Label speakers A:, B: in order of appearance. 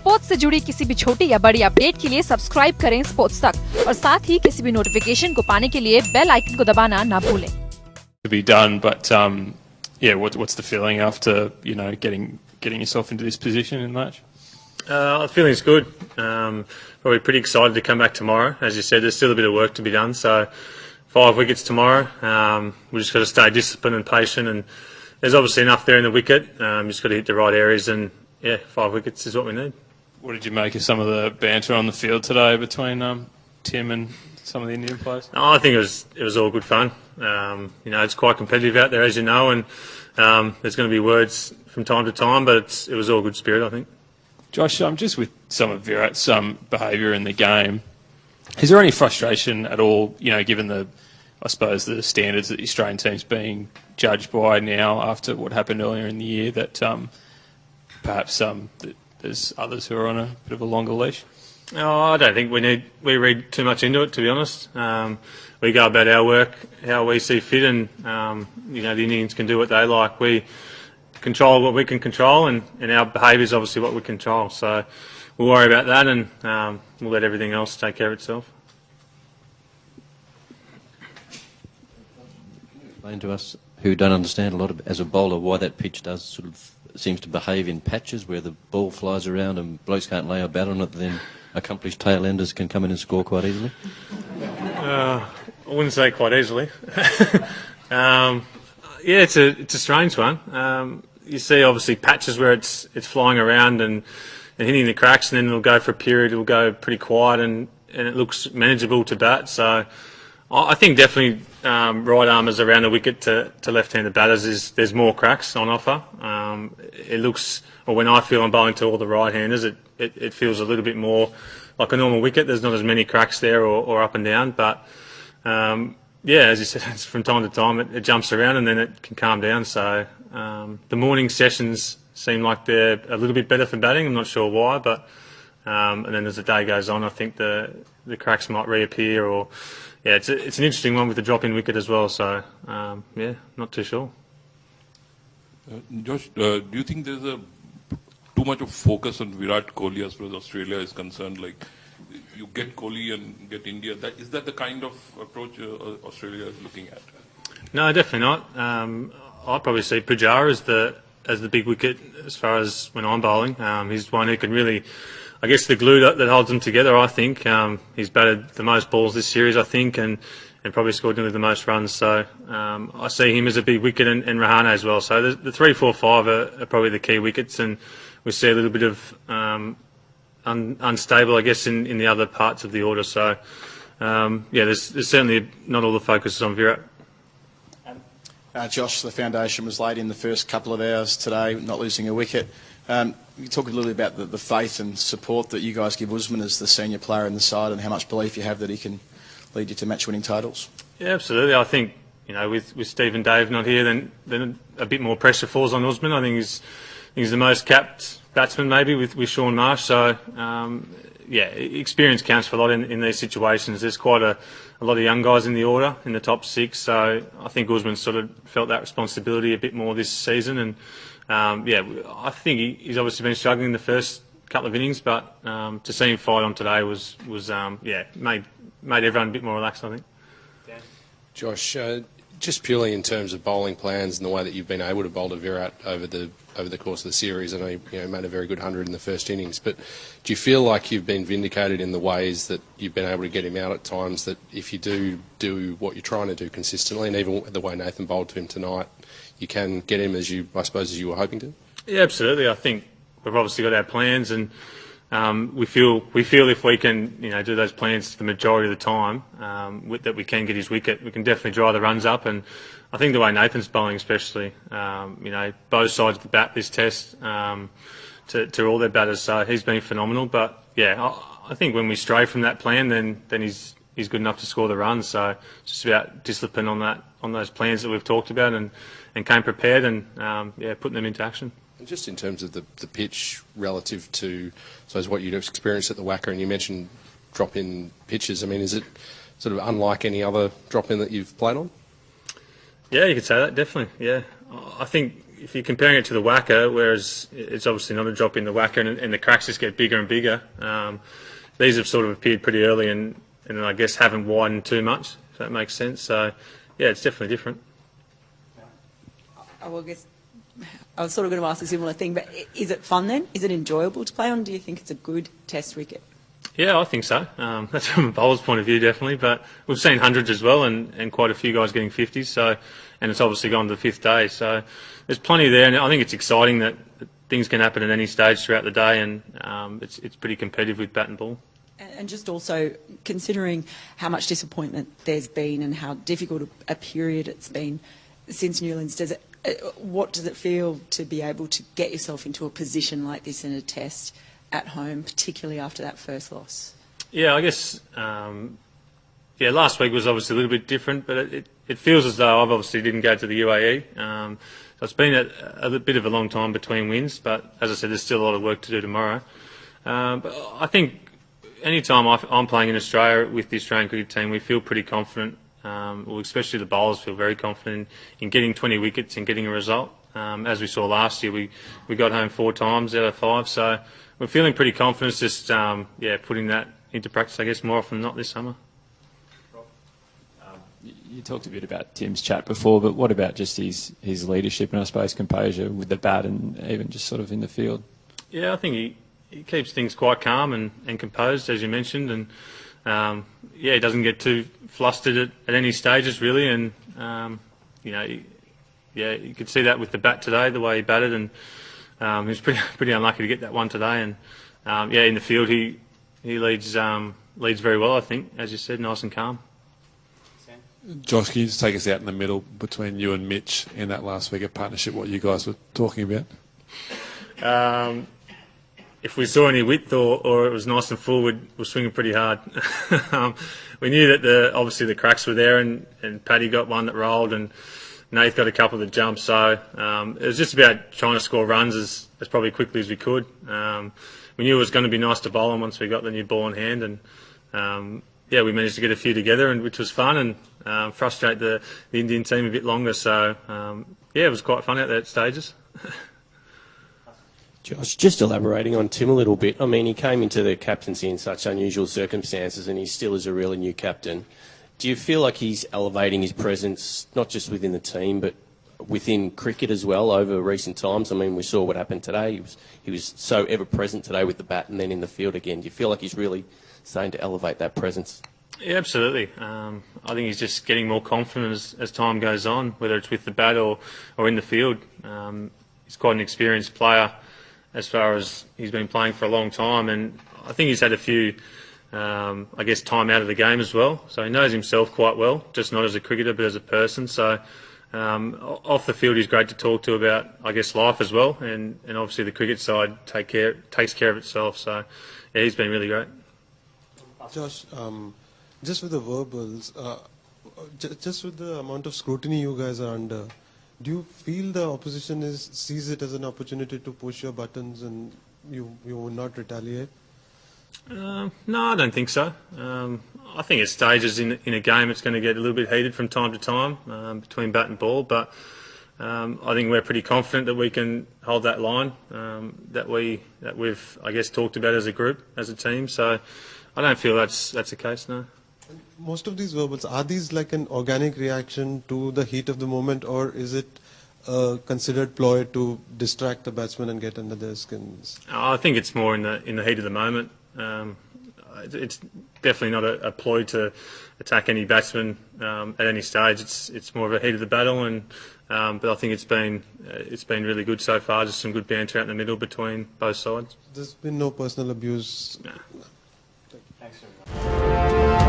A: Sports से जुड़ी किसी भी छोटी या बड़ी अपडेट के लिए सब्सक्राइब करें स्पोर्ट्स तक और साथ ही किसी भी नोटिफिकेशन को पाने के लिए बेल आइकन को दबाना ना भूलें।
B: To be done, but yeah, what's the feeling after getting yourself into this position in the match?
C: The feeling's good. Probably pretty excited to come back tomorrow. As you said, there's still a bit of work to be done. So 5 wickets tomorrow. We just got to stay disciplined and patient. And there's obviously enough there in the wicket. Just got to hit the right areas. And yeah, 5 wickets is what we need.
B: What did you make of some of the banter on the field today between Tim and some of the Indian players?
C: Oh, I think it was all good fun. It's quite competitive out there, as you know, and there's going to be words from time to time, but it was all good spirit, I think.
B: Josh, just with some of Virat's behaviour in the game, is there any frustration at all, given the standards that the Australian team's being judged by now after what happened earlier in the year, that perhaps there's others who are on a bit of a longer leash?
C: Oh, I don't think we read too much into it, to be honest. We go about our work how we see fit, and the Indians can do what they like. We control what we can control, and our behaviour is obviously what we control. So we'll worry about that, and we'll let everything else take care of itself.
D: Explain to us, who don't understand a lot as a bowler, why that pitch does sort of seems to behave in patches where the ball flies around and blokes can't lay a bat on it, then accomplished tail-enders can come in and score quite easily?
C: I wouldn't say quite easily. It's a strange one. You see obviously patches where it's flying around and hitting the cracks, and then it'll go for a period, it'll go pretty quiet and it looks manageable to bat. So I think definitely right armers around the wicket to left-handed batters there's more cracks on offer. It looks, or when I feel I'm bowling to all the right-handers, it feels a little bit more like a normal wicket. There's not as many cracks there or up and down, but as you said, it's from time to time it jumps around and then it can calm down. So the morning sessions seem like they're a little bit better for batting. I'm not sure why, but and then as the day goes on, I think the cracks might reappear, or it's an interesting one with the drop-in wicket as well. So not too sure.
E: Josh, do you think there's too much of focus on Virat Kohli as far as Australia is concerned? Like, you get Kohli and get India. Is that the kind of approach Australia is looking at?
C: No, definitely not. I probably see Pujara as the big wicket as far as when I'm bowling. He's one who can really, I guess, the glue that holds them together. I think he's batted the most balls this series, I think, and probably scored nearly the most runs. So I see him as a big wicket, and Rahane as well. So the 3, 4, 5 are probably the key wickets, and we see a little bit of unstable, I guess, in the other parts of the order. So there's certainly not all the focus is on Virat.
F: Josh, the foundation was laid in the first couple of hours today, not losing a wicket. You talk a little bit about the faith and support that you guys give Usman as the senior player in the side, and how much belief you have that he can lead you to match-winning totals. Yeah, absolutely. I think with Steve and Dave not here, then a bit more pressure falls on Usman. I think he's the most capped batsman maybe with Sean Marsh. So experience counts for a lot in these situations. There's quite a lot of young guys in the order in the top 6. So I think Usman sort of felt that responsibility a bit more this season, and I think he's obviously been struggling in the first couple of innings, but to see him fight on today was made everyone a bit more relaxed, I think.
G: Josh, just purely in terms of bowling plans and the way that you've been able to bowl to Virat over the course of the series, I know you made a very good 100 in the first innings, but do you feel like you've been vindicated in the ways that you've been able to get him out at times, that if you do what you're trying to do consistently, and even the way Nathan bowled to him tonight, you can get him as you were hoping to? Yeah,
C: absolutely. I think we've obviously got our plans, and we feel if we can do those plans the majority of the time, that we can get his wicket. We can definitely dry the runs up, and I think the way Nathan's bowling, especially, both sides of the bat this test to all their batters. So he's been phenomenal. But I think when we stray from that plan, then he's good enough to score the runs. So it's just about discipline on those plans that we've talked about, and came prepared, and putting them into action.
G: And just in terms of the pitch relative to, I suppose, what you'd experienced at the Wacker, and you mentioned drop-in pitches, I mean, is it sort of unlike any other drop-in that you've played on?
C: Yeah, you could say that, definitely, yeah. I think, if you're comparing it to the whacker, whereas it's obviously not a drop in the whacker and the cracks just get bigger and bigger, these have sort of appeared pretty early and I guess haven't widened too much, if that makes sense. So, yeah, it's definitely different.
H: I guess I was sort of going to ask a similar thing, but is it fun then? Is it enjoyable to play on? Do you think it's a good test wicket?
C: Yeah, I think so. That's from a bowler's point of view, definitely. But we've seen hundreds as well, and quite a few guys getting 50s. So, and it's obviously gone to the fifth day. So, there's plenty there, and I think it's exciting that things can happen at any stage throughout the day, and it's pretty competitive with bat and ball.
H: And just also considering how much disappointment there's been and how difficult a period it's been since Newlands, what does it feel to be able to get yourself into a position like this in a test at home, particularly after that first loss? Yeah,
C: I guess, last week was obviously a little bit different, but it feels as though I've obviously didn't go to the UAE. So it's been a bit of a long time between wins, but as I said, there's still a lot of work to do tomorrow. But I think any time I'm playing in Australia with the Australian cricket team, we feel pretty confident. Especially the bowlers feel very confident in getting 20 wickets and getting a result. As we saw last year, we got home 4 times out of 5, so we're feeling pretty confident. It's just putting that into practice, I guess, more often than not this summer.
I: You talked a bit about Tim's chat before, but what about just his leadership and I suppose composure with the bat and even just sort of in the field?
C: Yeah, I think he keeps things quite calm and composed, as you mentioned, and he doesn't get too flustered at any stages really, and you could see that with the bat today, the way he batted, and he was pretty unlucky to get that one today, and in the field he leads very well, I think, as you said, nice and calm.
J: Josh, can you just take us out in the middle between you and Mitch in that last week of partnership, what you guys were talking about?
C: If we saw any width or it was nice and full, we're swinging pretty hard. We knew that obviously the cracks were there, and Paddy got one that rolled, and Nath got a couple that jumped. So it was just about trying to score runs as probably quickly as we could. We knew it was going to be nice to bowl on once we got the new ball in hand, and we managed to get a few together, which was fun, and frustrate the Indian team a bit longer. So it was quite fun out there at stages.
K: Josh, just elaborating on Tim a little bit. I mean, he came into the captaincy in such unusual circumstances and he still is a really new captain. Do you feel like he's elevating his presence, not just within the team, but within cricket as well over recent times? I mean, we saw what happened today. He was so ever-present today with the bat and then in the field again. Do you feel like he's really starting to elevate that presence?
C: Yeah, absolutely. I think he's just getting more confident as time goes on, whether it's with the bat or in the field. He's quite an experienced player, as far as he's been playing for a long time, and I think he's had a few, time out of the game as well. So he knows himself quite well, just not as a cricketer but as a person. So off the field he's great to talk to about, I guess, life as well, and obviously the cricket side takes care of itself. So he's been really great.
L: Josh, just with the verbals, just with the amount of scrutiny you guys are under, do you feel the opposition sees it as an opportunity to push your buttons and you will not retaliate?
C: No, I don't think so. I think at stages in a game it's going to get a little bit heated from time to time between bat and ball, but I think we're pretty confident that we can hold that line that we've, I guess, talked about as a group, as a team. So I don't feel that's the case, no.
L: Most of these verbals, are these like an organic reaction to the heat of the moment, or is it a considered ploy to distract the batsmen and get under their skins?
C: I think it's more in the heat of the moment. It's definitely not a ploy to attack any batsman at any stage. It's more of a heat of the battle, and but I think it's been really good so far. Just some good banter out in the middle between both sides.
L: There's been no personal abuse.
C: No.
L: Thanks very much.